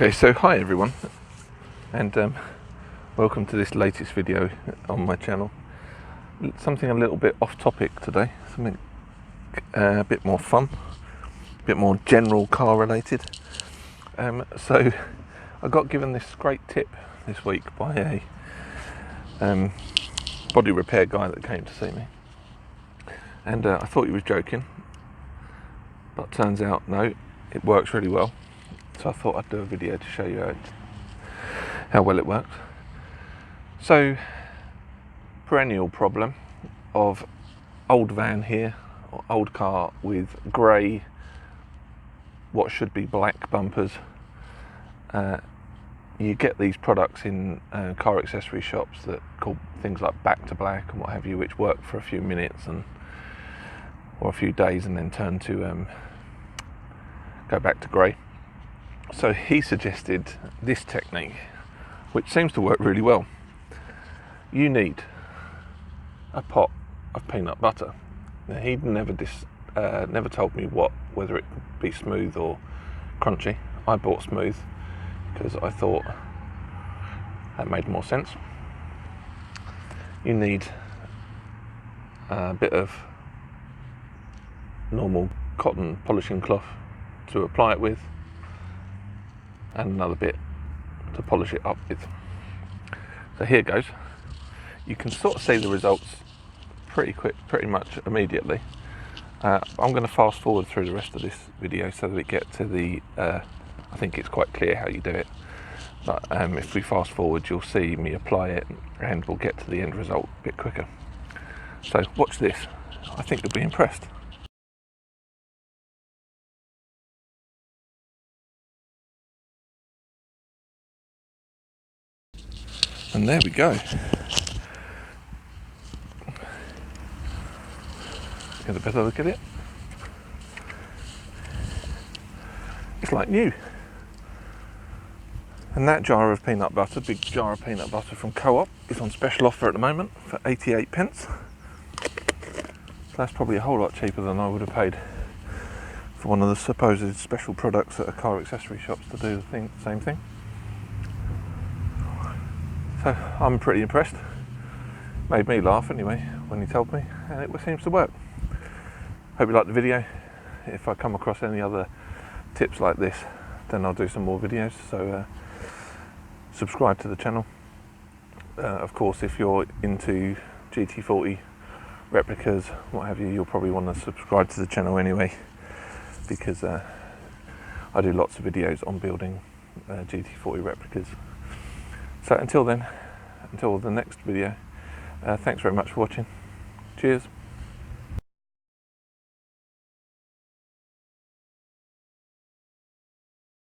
Okay, so hi everyone, and welcome to this latest video on my channel. Something a little bit off topic today, something a bit more fun, a bit more general car related. So I got given this great tip this week by a body repair guy that came to see me, and I thought he was joking, but turns out no, it works really well. So I thought I'd do a video to show you how well it works. So, perennial problem of old van here, or old car with grey, what should be black bumpers. You get these products in car accessory shops that call things like Back to Black and what have you, which work for a few minutes or a few days and then turn to go back to grey. So he suggested this technique, which seems to work really well. You need a pot of peanut butter. Now, he'd never told me whether it could be smooth or crunchy. I bought smooth because I thought that made more sense. You need a bit of normal cotton polishing cloth to apply it with, and another bit to polish it up with. So here goes. You can sort of see the results pretty much immediately. I'm going to fast forward through the rest of this video so that we get to the I think it's quite clear how you do it, but if we fast forward you'll see me apply it and we'll get to the end result a bit quicker. So watch this, I think you'll be impressed. And there we go. Get a better look at it. It's like new. And that jar of peanut butter, big jar of peanut butter from Co-op, is on special offer at the moment for 88p. So that's probably a whole lot cheaper than I would have paid for one of the supposed special products at a car accessory shops to do the same thing. So I'm pretty impressed. Made me laugh anyway when he told me, and it seems to work. Hope you liked the video. If I come across any other tips like this, then I'll do some more videos. So subscribe to the channel. Of course, if you're into GT40 replicas, what have you, you'll probably want to subscribe to the channel anyway, because I do lots of videos on building GT40 replicas. So until then, until the next video, thanks very much for watching. Cheers.